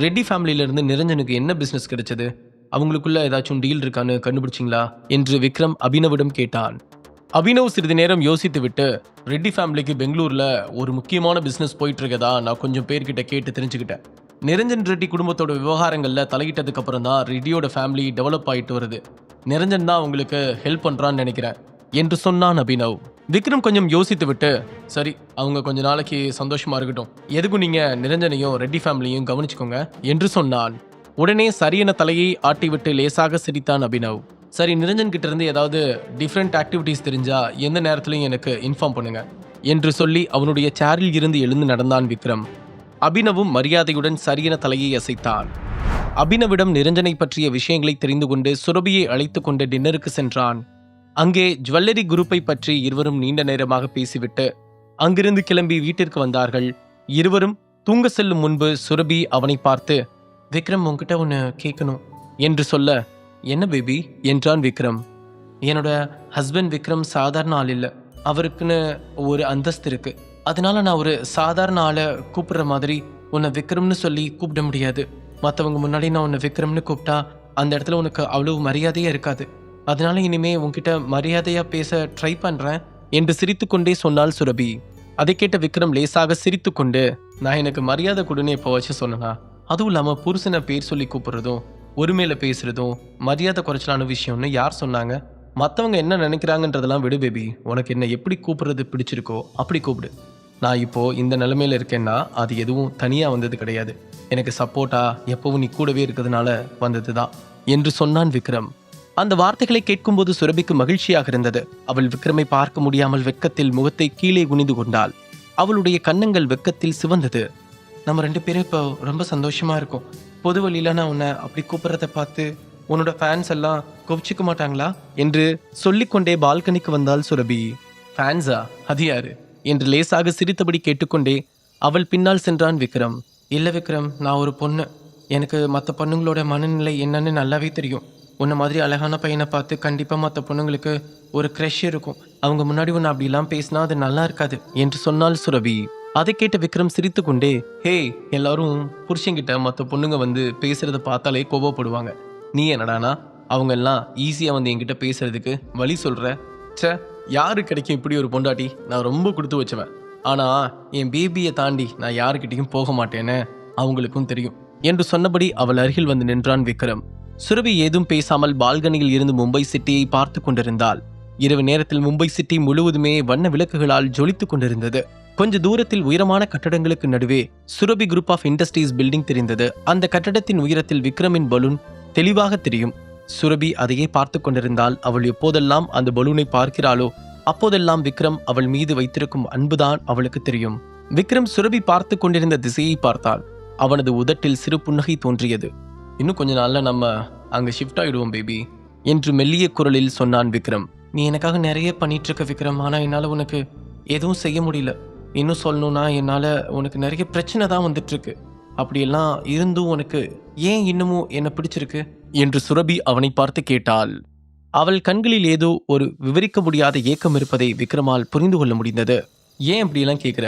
ரெட்டி ஃபேமிலியிலிருந்து நிரஞ்சனுக்கு என்ன பிசினஸ் கிடைச்சது? அவங்களுக்குள்ள ஏதாச்சும் டீல் இருக்கான்னு கண்டுபிடிச்சிங்களா என்று விக்ரம் அபினவிடம் கேட்டான். அபினவ் சிறிது நேரம் யோசித்துவிட்டு, ரெட்டி ஃபேமிலிக்கு பெங்களூர்ல ஒரு முக்கியமான பிசினஸ் போயிட்டு இருக்கதா நான் கொஞ்சம் பேர்கிட்ட கேட்டு தெரிஞ்சுக்கிட்டேன். நிரஞ்சன் ரெட்டி குடும்பத்தோட விவகாரங்கள்ல தலையிட்டதுக்கு அப்புறம் தான் ரெட்டியோட ஃபேமிலி டெவலப் ஆயிட்டு வருது. நிரஞ்சன் தான் உங்களுக்கு ஹெல்ப் பண்றான்னு நினைக்கிறேன் என்று சொன்னான் அபினவ். விக்ரம் கொஞ்சம் யோசித்து விட்டு, சரி, அவங்க கொஞ்ச நாளைக்கு சந்தோஷமா இருக்கட்டும், எதுக்கும் நீங்க நிரஞ்சனையும் ரெட்டி ஃபேமிலியும் கவனிச்சுக்கோங்க என்று சொன்னான். உடனே சரியென தலையை ஆட்டிவிட்டு லேசாக சிரித்தான் அபினவ். சரி, நிரஞ்சன் கிட்ட இருந்து ஏதாவது டிஃப்ரெண்ட் ஆக்டிவிட்டீஸ் தெரிஞ்சா எந்த நேரத்திலையும் எனக்கு இன்ஃபார்ம் பண்ணுங்க என்று சொல்லி அவனுடைய சேரில் இருந்து எழுந்து நடந்தான் விக்ரம். அபினவும் மரியாதையுடன் சரியென தலையை அசைத்தான். அபினவிடம் நிரஞ்சனை பற்றிய விஷயங்களை தெரிந்து கொண்டு சுரபியை அழைத்து கொண்டு டின்னருக்கு சென்றான். அங்கே ஜுவல்லரி குரூப்பை பற்றி இருவரும் நீண்ட நேரமாக பேசிவிட்டு அங்கிருந்து கிளம்பி வீட்டிற்கு வந்தார்கள். இருவரும் தூங்க செல்லும் முன்பு சுரபி அவனை பார்த்து, விக்ரம், உன்கிட்ட ஒன்று கேட்கணும் என்று சொல்ல, என்ன பேபி என்றான் விக்ரம். என்னோட ஹஸ்பண்ட் விக்ரம் சாதாரண ஆள் இல்லை, அவருக்குன்னு ஒரு அந்தஸ்து இருக்கு. அதனால நான் ஒரு சாதாரண ஆளை கூப்பிடுற மாதிரி உன்னை விக்ரம்னு சொல்லி கூப்பிட முடியாது. மற்றவங்க முன்னாடி நான் உன்னை விக்ரம்னு கூப்பிட்டா அந்த இடத்துல உனக்கு அவ்வளவு மரியாதையா இருக்காது. அதனால இனிமே உன்கிட்ட மரியாதையா பேச ட்ரை பண்றேன் என்று சிரித்துக்கொண்டே சொன்னாள் சுரபி. அதை கேட்ட விக்ரம் லேசாக சிரித்துக்கொண்டு, நான் எனக்கு மரியாதை கொடுன்னு எப்போ வச்சு சொன்னா, அதுவும் இல்லாம புருஷனை பேர் சொல்லி கூப்பிடுறதும் ஒருமையில பேசுறதும் மரியாதை குறைச்சலான விஷயம்னு யார் சொன்னாங்க? மற்றவங்க என்ன நினைக்கிறாங்கன்றதெல்லாம் விடு பேபி. உனக்கு என்ன எப்படி கூப்பிடுறது பிடிச்சிருக்கோ அப்படி கூப்பிடு. நான் இப்போ இந்த நிலைமையில இருக்கேன்னா அது எதுவும் தனியா வந்தது கிடையாது. எனக்கு சப்போர்ட்டா எப்பவும் நீ கூடவே இருக்கிறதுனால வந்ததுதான் என்று சொன்னான் விக்ரம். அந்த வார்த்தைகளை கேட்கும்போது சுரபிக்கு மகிழ்ச்சியாக இருந்தது. அவள் விக்ரமை பார்க்க முடியாமல் வெட்கத்தில் முகத்தை கீழே குனிந்து கொண்டாள். அவளுடைய கன்னங்கள் வெட்கத்தில் சிவந்தது. நம்ம 2 பேரும் இப்போ ரொம்ப சந்தோஷமா இருக்கும். பொது வழியில நான் உன்னை அப்படி கூப்பிடுறத பார்த்து உன்னோட ஃபேன்ஸ் எல்லாம் கோபிச்சுக்க மாட்டாங்களா என்று சொல்லிக்கொண்டே பால்கனிக்கு வந்தாள் சுரபி. ஃபேன்ஸா? அது யாரு என்று லேசாக சிரித்தபடி கேட்டுக்கொண்டே அவள் பின்னால் சென்றான் விக்ரம். இல்லை விக்ரம், நான் ஒரு பொண்ணு. எனக்கு மற்ற பொண்ணுங்களோட மனநிலை என்னன்னு நல்லாவே தெரியும். உன்னை மாதிரி அழகான பையனை பார்த்து கண்டிப்பாக மற்ற பொண்ணுங்களுக்கு ஒரு க்ரஷ் இருக்கும். அவங்க முன்னாடி உன்னை அப்படிலாம் பேசினா அது நல்லா இருக்காது என்று சொன்னாள் சுரபி. அதை கேட்ட விக்ரம் சிரித்து கொண்டே, ஹே, எல்லாரும் புருஷங்கிட்ட மற்ற பொண்ணுங்க வந்து பேசுறத பார்த்தாலே கோபப்படுவாங்க. நீ என்னடானா அவங்க எல்லாம் ஈஸியாக வந்து என்கிட்ட பேசுறதுக்கு வழி சொல்ற? சே, யாரு கிடைக்கும் இப்படி ஒரு பொண்டாட்டி? நான் ரொம்ப கொடுத்து வச்சவன். ஆனா என் பேபியை தாண்டி நான் யாருக்கிட்டையும் போக மாட்டேன்னு அவங்களுக்கும் தெரியும் என்று சொன்னபடி அவள் அருகில் வந்து நின்றான் விக்ரம். சுரபி ஏதும் பேசாமல் பால்கனியில் இருந்து மும்பை சிட்டியை பார்த்து கொண்டிருந்தாள். இரவு நேரத்தில் மும்பை சிட்டி முழுவதுமே வண்ண விளக்குகளால் ஜொலித்துக் கொண்டிருந்தது. கொஞ்ச தூரத்தில் உயரமான கட்டடங்களுக்கு நடுவே Surabhi group of industries building தெரிந்தது. அந்த கட்டடத்தின் உயரத்தில் விக்ரமின் பலூன் தெளிவாக தெரியும். சுரபி அதையே பார்த்து கொண்டிருந்தாள். அவள் எப்போதெல்லாம் அந்த பலூனை பார்க்கிறாளோ அப்போதெல்லாம் விக்ரம் அவள் மீது வைத்திருக்கும் அன்புதான் அவளுக்கு தெரியும். விக்ரம் சுரபி பார்த்து கொண்டிருந்த திசையை பார்த்தாள். அவனது உதட்டில் சிறு புன்னகை தோன்றியது. இன்னும் கொஞ்ச நாள்ல நம்ம அங்க ஷிஃப்ட் ஆயிடுவோம் பேபி என்று மெல்லிய குரலில் சொன்னான் விக்ரம். நீ எனக்காக நிறைய பண்ணிட்டு இருக்க விக்ரம், ஆனா என்னால உனக்கு எதுவும் செய்ய முடியல. இன்னும் சொல்லணும்னா என்னால உனக்கு நிறைய பிரச்சனை தான் வந்துட்டு இருக்கு. அப்படியெல்லாம் இருந்தும் உனக்கு ஏன் இன்னமும் என்ன பிடிச்சிருக்கு என்று சுரபி அவனை பார்த்து கேட்டாள். அவள் கண்களில் ஏதோ ஒரு விவரிக்க முடியாத ஏக்கம் இருப்பதை விக்ரமால் புரிந்து கொள்ள முடிந்தது. ஏன் இப்படியெல்லாம் கேட்குற?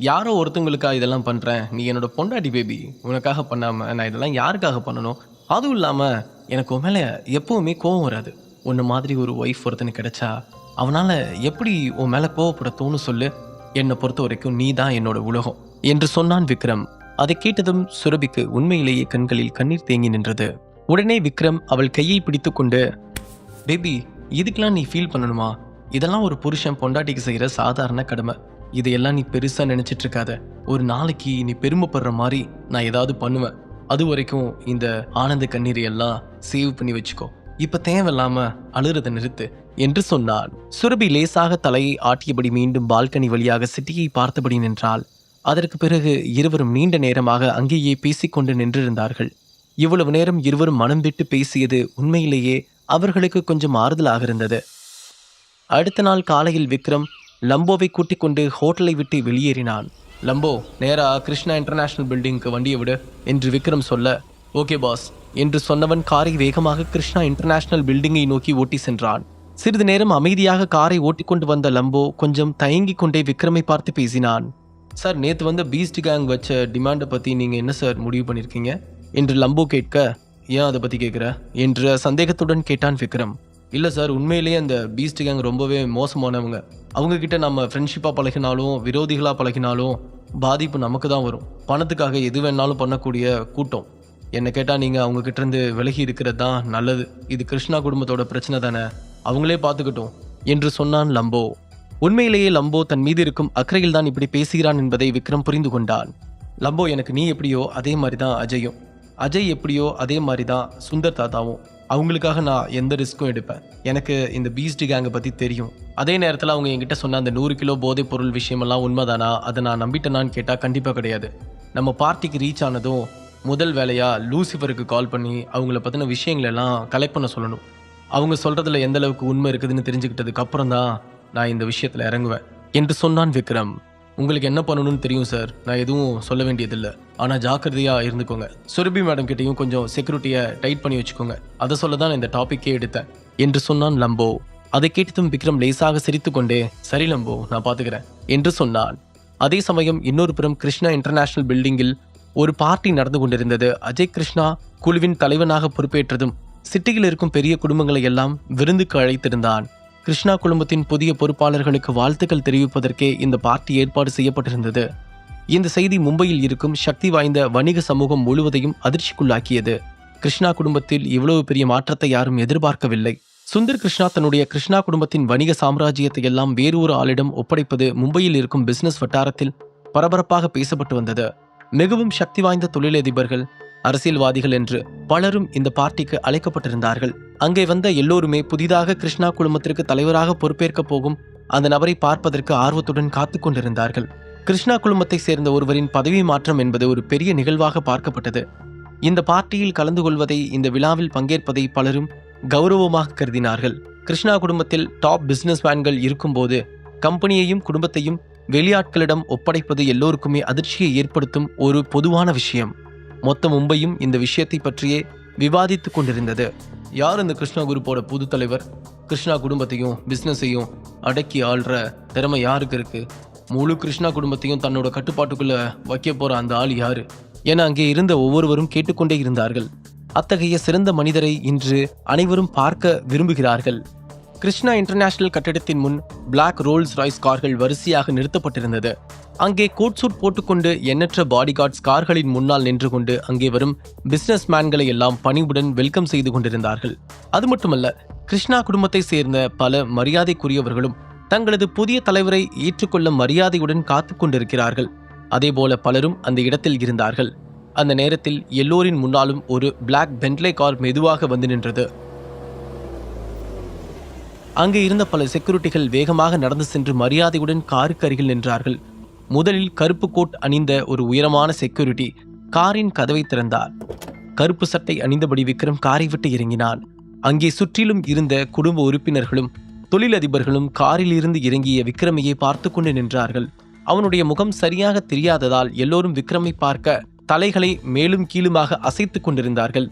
யாரோ ஒருத்தவங்களுக்காக இதெல்லாம் பண்ணுறேன். நீ என்னோட பொண்டாட்டி பேபி. உனக்காக பண்ணாமல் நான் இதெல்லாம் யாருக்காக பண்ணணும்? அதுவும் இல்லாமல் எனக்கு உன் மேலே எப்பவுமே கோவம் வராது. உன்ன மாதிரி ஒரு ஒய்ஃப் ஒருத்தனுக்கு கிடைச்சா அவனால் எப்படி உன் மேலே கோவப்பட தோணும் சொல்லு? என்னை பொறுத்த வரைக்கும் நீ தான் என்னோட உலகம் என்று சொன்னான் விக்ரம். அதை கேட்டதும் சுரபிக்கு உண்மையிலேயே கண்களில் கண்ணீர் தேங்கி நின்றது. உடனே விக்ரம் அவள் கையை பிடித்து கொண்டு, பேபி, இதுக்கெல்லாம் நீ ஃபீல் பண்ணணுமா? இதெல்லாம் ஒரு புருஷன் பொண்டாட்டிக்கு செய்கிற சாதாரண கடமை. இதையெல்லாம் நீ பெருசாக நினச்சிட்டு இருக்காத. ஒரு நாளைக்கு நீ பெருமைப்படுற மாதிரி நான் ஏதாவது பண்ணுவேன். அது வரைக்கும் இந்த ஆனந்த கண்ணீரை எல்லாம் சேவ் பண்ணி வச்சுக்கோ. இப்போ தேவையில்லாம அழுறதை நிறுத்து என்று சொன்னான். சுரபி லேசாக தலையை ஆட்டியபடி மீண்டும் பால்கனி வழியாக சிட்டியை பார்த்தபடி நின்றாள். அதற்கு பிறகு இருவரும் நீண்ட நேரமாக அங்கேயே பேசிக்கொண்டு நின்றிருந்தார்கள். இவ்வளவு நேரம் இருவரும் மனம் விட்டு பேசியது உண்மையிலேயே அவர்களுக்கு கொஞ்சம் ஆறுதலாக இருந்தது. அடுத்த நாள் காலையில் விக்ரம் லம்போவை கூட்டிக் கொண்டு ஹோட்டலை விட்டு வெளியேறினான். லம்போ, நேரா கிருஷ்ணா இன்டர்நேஷனல் பில்டிங்க்கு வண்டியை விடு என்று விக்ரம் சொல்ல, ஓகே பாஸ் என்று சொன்னவன் காரை வேகமாக கிருஷ்ணா இன்டர்நேஷனல் பில்டிங்கை நோக்கி ஓட்டி சென்றான். சிறிது நேரம் அமைதியாக காரை ஓட்டிக்கொண்டு வந்த லம்போ கொஞ்சம் தயங்கிக் கொண்டே விக்ரமை பார்த்து பேசினான். சார், நேத்து வந்த பீஸ்ட் கேங் வச்ச டிமாண்டை பத்தி நீங்க என்ன சார் முடிவு பண்ணிருக்கீங்க என்று லம்போ கேட்க, ஏன் அதை பத்தி கேட்குற என்ற சந்தேகத்துடன் கேட்டான் விக்ரம். இல்லை சார், உண்மையிலேயே அந்த பீஸ்ட் கேங் ரொம்பவே மோசமானவங்க. அவங்க கிட்ட நம்ம ஃப்ரெண்ட்ஷிப்பாக பழகினாலும் விரோதிகளாக பழகினாலும் பாதிப்பு நமக்கு தான் வரும். பணத்துக்காக எது வேணாலும் பண்ணக்கூடிய கூட்டம். என்னை கேட்டால் நீங்கள் அவங்க கிட்ட இருந்து விலகி இருக்கிறது தான் நல்லது. இது கிருஷ்ணா குடும்பத்தோட பிரச்சனை தானே, அவங்களே பார்த்துக்கிட்டோம் என்று சொன்னான் லம்போ. உண்மையிலேயே லம்போ தன் மீது இருக்கும் அக்கறையில் தான் இப்படி பேசுகிறான் என்பதை விக்ரம் புரிந்து கொண்டான். லம்போ, எனக்கு நீ எப்படியோ அதே மாதிரி தான் அஜயும், அஜய் எப்படியோ அதே மாதிரி தான் சுந்தர் தாத்தாவும். அவங்களுக்காக நான் எந்த ரிஸ்க்கும் எடுப்பேன். எனக்கு இந்த பீஸ்ட் கேங்கை பற்றி தெரியும். அதே நேரத்தில் அவங்க என்கிட்ட சொன்ன அந்த 100 கிலோ போதைப் பொருள் விஷயமெல்லாம் உண்மைதானா, அதை நான் நம்பிட்டேனான்னு கேட்டால் கண்டிப்பாக கிடையாது. நம்ம பார்ட்டிக்கு ரீச் ஆனதும் முதல் வேலையாக லூசிஃபருக்கு கால் பண்ணி அவங்கள பற்றின விஷயங்களெல்லாம் கலெக்ட் பண்ண சொல்லணும். அவங்க சொல்கிறதுல எந்த அளவுக்கு உண்மை இருக்குதுன்னு தெரிஞ்சுக்கிட்டதுக்கு அப்புறம் தான் நான் இந்த விஷயத்தில் இறங்குவேன் என்று சொன்னான் விக்ரம். உங்களுக்கு என்ன பண்ணணும்னு தெரியும் சார், நான் எதுவும் சொல்ல வேண்டியதில்லை. ஆனால் ஜாக்கிரதையாக இருந்துக்கோங்க. சுரபி மேடம் கிட்டையும் கொஞ்சம் செக்யூரிட்டியை டைட் பண்ணி வச்சுக்கோங்க. அதை சொல்ல தான் இந்த டாப்பிக்கே எடுத்தேன் என்று சொன்னான் லம்போ. அதை கேட்டதும் விக்ரம் லேசாக சிரித்து கொண்டே, சரி லம்போ, நான் பார்த்துக்கிறேன் என்று சொன்னான். அதே சமயம் இன்னொரு புறம் கிருஷ்ணா இன்டர்நேஷனல் பில்டிங்கில் ஒரு பார்ட்டி நடந்து கொண்டிருந்தது. அஜய் கிருஷ்ணா குழுவின் தலைவனாக பொறுப்பேற்றதும் சிட்டியில் இருக்கும் பெரிய குடும்பங்களை எல்லாம் விருந்துக்கு அழைத்திருந்தான். கிருஷ்ணா குடும்பத்தின் புதிய பொறுப்பாளர்களுக்கு வாழ்த்துக்கள் தெரிவிப்பதற்கே இந்த பார்ட்டி ஏற்பாடு செய்யப்பட்டிருந்தது. இந்த செய்தி மும்பையில் இருக்கும் சக்தி வாய்ந்த வணிக சமூகம் முழுவதையும் அதிர்ச்சிக்குள்ளாக்கியது. கிருஷ்ணா குடும்பத்தில் இவ்வளவு பெரிய மாற்றத்தை யாரும் எதிர்பார்க்கவில்லை. சுந்தர் கிருஷ்ணா தன்னுடைய கிருஷ்ணா குடும்பத்தின் வணிக சாம்ராஜ்யத்தை எல்லாம் வேறு ஒரு ஆளிடம் ஒப்படைப்பது மும்பையில் இருக்கும் பிசினஸ் வட்டாரத்தில் பரபரப்பாக பேசப்பட்டு வந்தது. மிகவும் சக்தி வாய்ந்த தொழிலதிபர்கள், அரசியல்வாதிகள் என்று பலரும் இந்த பார்ட்டிக்கு அழைக்கப்பட்டிருந்தார்கள். அங்கே வந்த எல்லோருமே புதிதாக கிருஷ்ணா குழுமத்திற்கு தலைவராக பொறுப்பேற்க போகும் அந்த நபரை பார்ப்பதற்கு ஆர்வத்துடன் காத்து கொண்டிருந்தார்கள். கிருஷ்ணா குழுமத்தை சேர்ந்த ஒருவரின் பதவி மாற்றம் என்பது ஒரு பெரிய நிகழ்வாக பார்க்கப்பட்டது. இந்த பார்ட்டியில் கலந்து கொள்வதை, இந்த விழாவில் பங்கேற்பதை பலரும் கௌரவமாக கருதினார்கள். கிருஷ்ணா குடும்பத்தில் டாப் பிசினஸ் மேன்கள் இருக்கும்போது கம்பெனியையும் குடும்பத்தையும் வெளியாட்களிடம் ஒப்படைப்பது எல்லோருக்குமே அதிர்ச்சியை ஏற்படுத்தும் ஒரு பொதுவான விஷயம். மொத்த மும்பையும் இந்த விஷயத்தை பற்றியே விவாதித்துக் கொண்டிருந்தது. யார் இந்த கிருஷ்ணா குரூப்போட புது தலைவர்? கிருஷ்ணா குடும்பத்தையும் பிஸ்னஸையும் அடக்கி ஆள்ற திறமை யாருக்கு இருக்கு? முழு கிருஷ்ணா குடும்பத்தையும் தன்னோட கட்டுப்பாட்டுக்குள்ள வைக்க போற அந்த ஆள் யாரு என அங்கே இருந்த ஒவ்வொருவரும் கேட்டுக்கொண்டே இருந்தார்கள். அத்தகைய சிறந்த மனிதரை இன்று அனைவரும் பார்க்க விரும்புகிறார்கள். கிருஷ்ணா இன்டர்நேஷனல் கட்டிடத்தின் முன் பிளாக் ரோல்ஸ் ராய்ஸ் கார்கள் வரிசையாக நிறுத்தப்பட்டிருந்தது. அங்கே கோட் சூட் போட்டுக்கொண்டு எண்ணற்ற பாடி கார்ட்ஸ் கார்களின் முன்னால் நின்று கொண்டு அங்கே வரும் பிசினஸ் மேன்களை எல்லாம் பணிவுடன் வெல்கம் செய்து கொண்டிருந்தார்கள். அது மட்டுமல்ல, கிருஷ்ணா குடும்பத்தை சேர்ந்த பல மரியாதைக்குரியவர்களும் தங்களது புதிய தலைவரை ஏற்றுக்கொள்ள மரியாதையுடன் காத்து கொண்டிருக்கிறார்கள். அதேபோல பலரும் அந்த இடத்தில் இருந்தார்கள். அந்த நேரத்தில் எல்லோரின் முன்னாலும் ஒரு பிளாக் பென்ட்லே கார் மெதுவாக வந்து நின்றது. அங்கே இருந்த பல செக்யூரிட்டிகள் வேகமாக நடந்து சென்று மரியாதையுடன் காருக்கு அருகில் நின்றார்கள். முதலில் கருப்பு கோட் அணிந்த ஒரு உயரமான செக்யூரிட்டி காரின் கதவை திறந்தார். கருப்பு சட்டை அணிந்தபடி விக்ரம் காரை விட்டு இறங்கினான். அங்கே சுற்றிலும் இருந்த குடும்ப உறுப்பினர்களும் தொழிலதிபர்களும் காரில் இருந்து இறங்கிய விக்ரமையை பார்த்து கொண்டு நின்றார்கள். அவனுடைய முகம் சரியாக தெரியாததால் எல்லோரும் விக்ரமை பார்க்க தலைகளை மேலும் கீழுமாக அசைத்துக் கொண்டிருந்தார்கள்.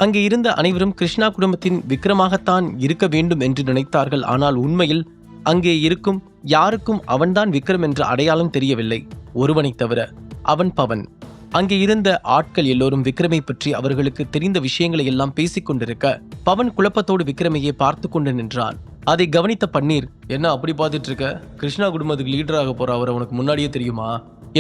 அங்கே இருந்த அனைவரும் கிருஷ்ணா குடும்பத்தின் விக்ரமாகத்தான் இருக்க வேண்டும் என்று நினைத்தார்கள். ஆனால் உண்மையில் அங்கே இருக்கும் யாருக்கும் அவன்தான் விக்ரம் என்ற அடையாளம் தெரியவில்லை, ஒருவனை தவிர. அவன் பவன். அங்கே இருந்த ஆட்கள் எல்லோரும் விக்ரமை பற்றி அவர்களுக்கு தெரிந்த விஷயங்களை எல்லாம் பேசிக் கொண்டிருக்க பவன் குழப்பத்தோடு விக்ரமையே பார்த்து கொண்டு நின்றான். அதை கவனித்த பன்னீர், என்ன அப்படி பார்த்துட்டு இருக்க? கிருஷ்ணா குடும்பத்துக்கு லீடராக போற அவர் உனக்கு முன்னாடியே தெரியுமா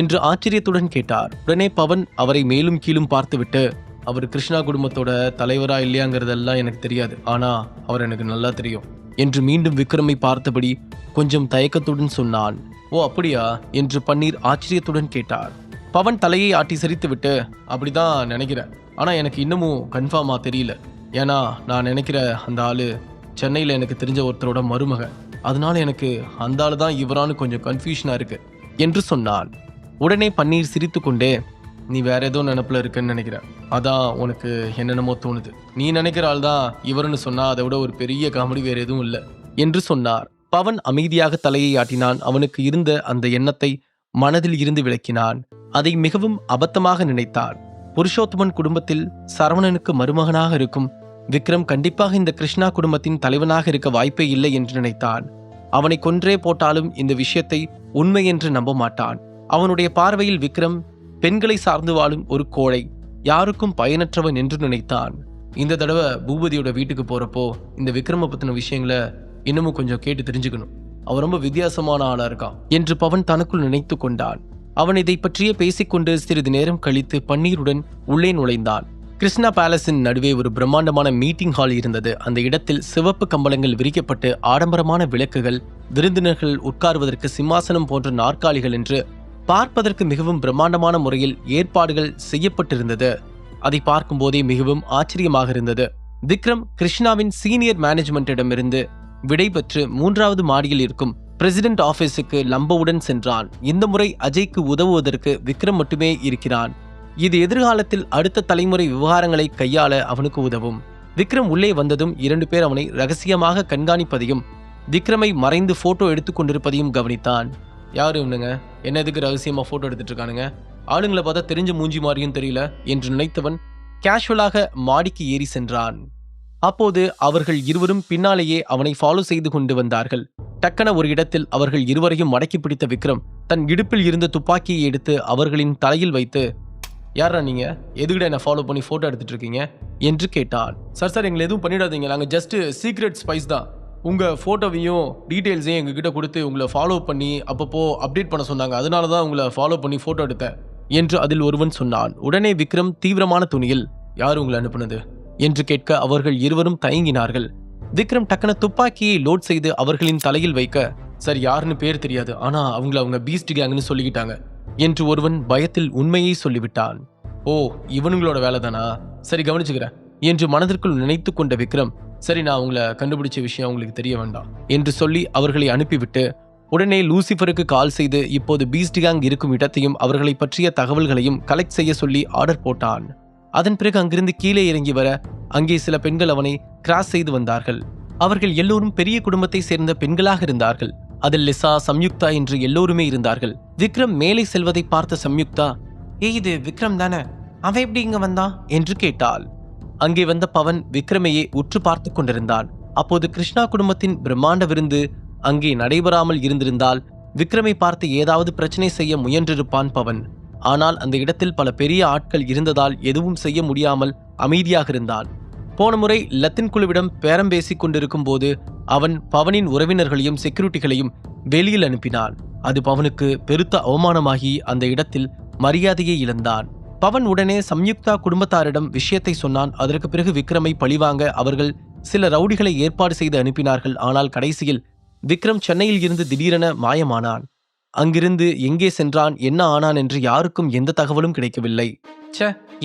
என்று ஆச்சரியத்துடன் கேட்டார். உடனே பவன் அவரை மேலும் கீழும் பார்த்துவிட்டு, அவர் கிருஷ்ணா குடும்பத்தோட தலைவரா இல்லையாங்கிறதெல்லாம் எனக்கு தெரியாது, ஆனா அவர் எனக்கு நல்லா தெரியும் என்று மீண்டும் விக்ரமை பார்த்தபடி கொஞ்சம் தயக்கத்துடன் சொன்னான். ஓ அப்படியா என்று பன்னீர் ஆச்சரியத்துடன் கேட்டார். பவன் தலையை ஆட்டி சிரித்துவிட்டு, அப்படிதான் நினைக்கிறேன், ஆனா எனக்கு இன்னமும் கன்ஃபார்மா தெரியல. ஏன்னா நான் நினைக்கிற அந்த ஆளு சென்னையில் எனக்கு தெரிஞ்ச ஒருத்தரோட மருமகன். அதனால எனக்கு அந்த ஆளு தான் இவரானு கொஞ்சம் கன்ஃபியூஷனா இருக்கு என்று சொன்னான். உடனே பன்னீர் சிரித்து கொண்டே, நீ வேற ஏதோ நினப்புல இருக்குன்னு நினைக்கிறேன், அதான் உனக்கு என்னென்னமோ தோணுது. நீ நினைக்கிற ஆள் தான் இவருன்னு சொன்னா அதை விட ஒரு பெரிய காமெடி வேற எதுவும் இல்லை என்று சொன்னார். பவன் அமைதியாக தலையை ஆட்டினான். அவனுக்கு இருந்த அந்த எண்ணத்தை மனதில் இருந்து விளக்கினான். அதை மிகவும் அபத்தமாக நினைத்தான். புருஷோத்தமன் குடும்பத்தில் சரவணனுக்கு மருமகனாக இருக்கும் விக்ரம் கண்டிப்பாக இந்த கிருஷ்ணா குடும்பத்தின் தலைவனாக இருக்க வாய்ப்பே இல்லை என்று நினைத்தான். அவனை கொன்றே போட்டாலும் இந்த விஷயத்தை உண்மை என்று நம்ப மாட்டான். அவனுடைய பார்வையில் விக்ரம் பெண்களை சார்ந்து வாழும் ஒரு கோழை, யாருக்கும் பயனற்றவன் என்று நினைத்தான். இந்த தடவை பூபதியோட வீட்டுக்கு போறப்போ இந்த விக்ரம பத்தின விஷயங்களை இன்னமும் கொஞ்சம் கேட்டு தெரிஞ்சுக்கணும். அவன் ரொம்ப வித்தியாசமான ஆளா இருக்கான் என்று பவன் தனக்குள் நினைத்து கொண்டான். அவன் இதை பற்றியே பேசிக்கொண்டு சிறிது நேரம் கழித்து பன்னீருடன் உள்ளே நுழைந்தான். கிருஷ்ணா பேலஸின் நடுவே ஒரு பிரம்மாண்டமான மீட்டிங் ஹால் இருந்தது. அந்த இடத்தில் சிவப்பு கம்பளங்கள் விரிக்கப்பட்டு ஆடம்பரமான விளக்குகள், விருந்தினர்கள் உட்கார்வதற்கு சிம்மாசனம் போன்ற நாற்காலிகள் என்று பார்ப்பதற்கு மிகவும் பிரம்மாண்டமான முறையில் ஏற்பாடுகள் செய்யப்பட்டிருந்தது. அதை பார்க்கும் போதே மிகவும் ஆச்சரியமாக இருந்தது. விக்ரம் கிருஷ்ணாவின் சீனியர் மேனேஜ்மெண்டிடமிருந்து விடைபெற்று 3வது மாடியில் இருக்கும் பிரசிடென்ட் ஆபீஸுக்கு லம்பவுடன் சென்றான். இந்த முறை அஜய்க்கு உதவுவதற்கு விக்ரம் மட்டுமே இருக்கிறான். இது எதிர்காலத்தில் அடுத்த தலைமுறை விவகாரங்களை கையாள அவனுக்கு உதவும். விக்ரம் உள்ளே வந்ததும் 2 பேர் அவனை ரகசியமாக கண்காணிப்பதையும் விக்ரமை மறைந்து போட்டோ எடுத்துக் கொண்டிருப்பதையும் கவனித்தான். யாரு இவனுங்க, என்ன எதுக்கு ரகசியமா போட்டோ எடுத்துட்டு இருக்கானுங்க, ஆளுங்களை பார்த்தா தெரிஞ்ச மூஞ்சி மாதிரியும் தெரியல என்று நினைத்தவன் கேஷுவலாக மாடிக்கு ஏறி சென்றான். அப்போது அவர்கள் இருவரும் பின்னாலேயே அவனை ஃபாலோ செய்து கொண்டு வந்தார்கள். டக்கன ஒரு இடத்தில் அவர்கள் இருவரையும் மடக்கி பிடித்த விக்ரம் தன் இடுப்பில் இருந்த துப்பாக்கியை எடுத்து அவர்களின் தலையில் வைத்து, யாரா நீங்க, எதுக்கிட்ட என்ன ஃபாலோ பண்ணி போட்டோ எடுத்துட்டு இருக்கீங்க என்று கேட்டான். சார் எங்களை எதுவும் பண்ணிடாதீங்க, நாங்க ஜஸ்ட் சீக்ரெட் ஸ்பைஸ் தான். உங்க போட்டோவையும் டீட்டெயில்ஸையும் எங்ககிட்ட கொடுத்து உங்களை ஃபாலோ பண்ணி அப்பப்போ அப்டேட் பண்ண சொன்னாங்க, அதனால தான் உங்களை ஃபாலோ பண்ணி போட்டோ எடுத்தேன் என்று அதில் ஒருவன் சொன்னான். உடனே விக்ரம் தீவிரமான துணியில், யார் உங்களை அனுப்புனது என்று கேட்க அவர்கள் இருவரும் தயங்கினார்கள். விக்ரம் டக்கன துப்பாக்கியை லோட் செய்து அவர்களின் தலையில் வைக்க, சார் யாருன்னு பேர் தெரியாது, ஆனா அவங்க பீஸ்ட் கேங்னு சொல்லிக்கிட்டாங்க என்று ஒருவன் பயத்தில் உண்மையை சொல்லிவிட்டான். ஓ, இவனுங்களோட வேலை தானா, சரி கவனிச்சுக்கிறேன் என்று மனதிற்குள் நினைத்து கொண்ட விக்ரம், சரி நான் அவங்கள கண்டுபிடிச்ச விஷயம் அவங்களுக்கு தெரிய வேண்டாம் என்று சொல்லி அவர்களை அனுப்பிவிட்டு உடனே லூசிஃபருக்கு கால் செய்து இப்போது பீஸ்ட் கேங் இருக்கும் இடத்தையும் அவர்களை பற்றிய தகவல்களையும் கலெக்ட் செய்ய சொல்லி ஆர்டர் போட்டான். அதன் பிறகு அங்கிருந்து கீழே இறங்கி வர அங்கே சில பெண்கள் அவனை கிராஸ் செய்து வந்தார்கள். அவர்கள் எல்லோரும் பெரிய குடும்பத்தை சேர்ந்த பெண்களாக இருந்தார்கள். அதில் லிசா, சம்யுக்தா என்று எல்லோருமே இருந்தார்கள். விக்ரம் மேலே செல்வதை பார்த்த சம்யுக்தா, இது விக்ரம் தானே, அவன் எப்படி இங்க வந்தான் என்று கேட்டாள். அங்கே வந்த பவன் விக்ரமையே உற்று பார்த்து கொண்டிருந்தான். அப்போது கிருஷ்ணா குடும்பத்தின் பிரம்மாண்ட விருந்து அங்கே நடைபெறாமல் இருந்திருந்தால் விக்ரமை பார்த்து ஏதாவது பிரச்சனை செய்ய முயன்றிருப்பான் பவன். ஆனால் அந்த இடத்தில் பல பெரிய ஆட்கள் இருந்ததால் எதுவும் செய்ய முடியாமல் அமைதியாக இருந்தான். போன முறை லத்தின் குழுவிடம் பேரம் பேசிக் கொண்டிருக்கும் போது அவன் பவனின் உறவினர்களையும் செக்யூரிட்டிகளையும் வெளியில் அனுப்பினான். அது பவனுக்கு பெருத்த அவமானமாகி அந்த இடத்தில் மரியாதையை இழந்தான். பவன் உடனே சம்யுக்தா குடும்பத்தாரிடம் விஷயத்தை சொன்னான். அதற்கு பிறகு விக்ரமை பழிவாங்க அவர்கள் சில ரவுடிகளை ஏற்பாடு செய்து அனுப்பினார்கள். ஆனால் கடைசியில் விக்ரம் சென்னையில் இருந்து திடீரென மாயமானான். அங்கிருந்து எங்கே சென்றான், என்ன ஆனான் என்று யாருக்கும் எந்த தகவலும் கிடைக்கவில்லை.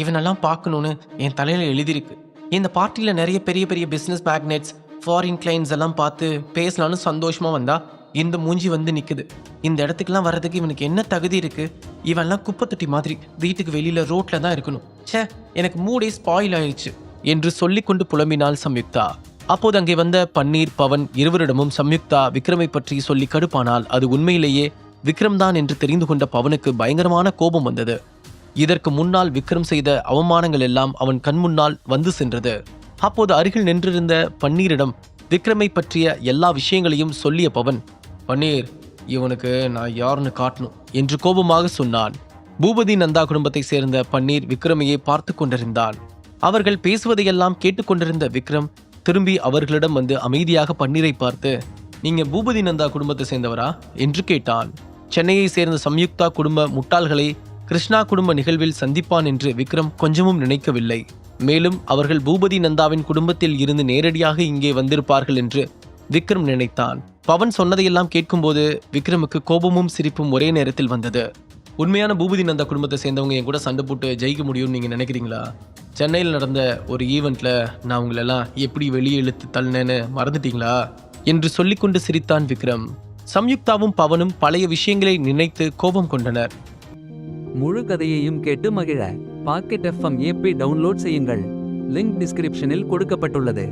இவனெல்லாம் பார்க்கணும்னு என் தலையில எழுதியிருக்கு. இந்த பார்ட்டியில நிறைய பெரிய பெரிய பிசினஸ் மேக்னெட்ஸ், ஃபாரின் கிளைண்ட்ஸ் எல்லாம் பார்த்து பேசலான்னு சந்தோஷமா வந்தா இந்த மூஞ்சி வந்து நிக்குது. இந்த இடத்துக்குலாம் வர்றதுக்கு இவனுக்கு என்ன தகுதி இருக்கு? இவன்லாம் குப்பத்தொட்டி மாதிரி வீட்டுக்கு வெளியில ரோட்ல தான் இருக்கணும். எனக்கு மூடே ஸ்பாயில் ஆயிடுச்சு என்று சொல்லிக்கொண்டு புலம்பினாள் சம்யுக்தா. அப்போது அங்கே வந்த பன்னீர், பவன் இருவரிடமும் சம்யுக்தா விக்ரமை பற்றி சொல்லி கடுப்பானால் அது உண்மையிலேயே விக்ரம் தான் என்று தெரிந்து கொண்ட பவனுக்கு பயங்கரமான கோபம் வந்தது. இதற்கு முன்னால் விக்ரம் செய்த அவமானங்கள் எல்லாம் அவன் கண் முன்னால் வந்து சென்றது. அப்போது அருகில் நின்றிருந்த பன்னீரிடம் விக்ரமை பற்றிய எல்லா விஷயங்களையும் சொல்லிய பவன், பன்னீர், இவனுக்கு நான் யாருன்னு காட்டணும் என்று கோபமாக சொன்னான். பூபதி நந்தா குடும்பத்தை சேர்ந்த பன்னீர் விக்ரமையே பார்த்து கொண்டிருந்தான். அவர்கள் பேசுவதையெல்லாம் கேட்டுக்கொண்டிருந்த விக்ரம் திரும்பி அவர்களிடம் வந்து அமைதியாக பன்னீரை பார்த்து, நீங்க பூபதி நந்தா குடும்பத்தை சேர்ந்தவரா என்று கேட்டான். சென்னையை சேர்ந்த சம்யுக்தா குடும்ப முட்டாள்களை கிருஷ்ணா குடும்ப நிகழ்வில் சந்திப்பான் என்று விக்ரம் கொஞ்சமும் நினைக்கவில்லை. மேலும் அவர்கள் பூபதி நந்தாவின் குடும்பத்தில் இருந்து நேரடியாக இங்கே வந்திருப்பார்கள் என்று விக்ரம் நினைத்தான். பவன் சொன்னதையெல்லாம் கேட்கும்போது விக்ரமுக்கு கோபமும் சிரிப்பும் ஒரே நேரத்தில் வந்தது. உண்மையான பூபதி நந்தா குடும்பத்தை சேர்ந்தவங்க என் கூட சண்டை போட்டு ஜெயிக்க முடியும்னு நீங்க நினைக்கிறீங்களா? சென்னையில் நடந்த ஒரு ஈவெண்ட்ல நான் உங்களெல்லாம் எப்படி வெளியே இழுத்து தள்ளினேன்னு மறந்துட்டீங்களா என்று சொல்லிக்கொண்டு சிரித்தான் விக்ரம். சம்யுக்தாவும் பவனும் பழைய விஷயங்களை நினைத்து கோபம் கொண்டனர். முழு கதையையும் கேட்டு மகிழ பாக்கெட் FM ஆப்பை டவுன்லோட் செய்யுங்கள். லிங்க் டிஸ்கிரிப்ஷனில் கொடுக்கப்பட்டுள்ளது.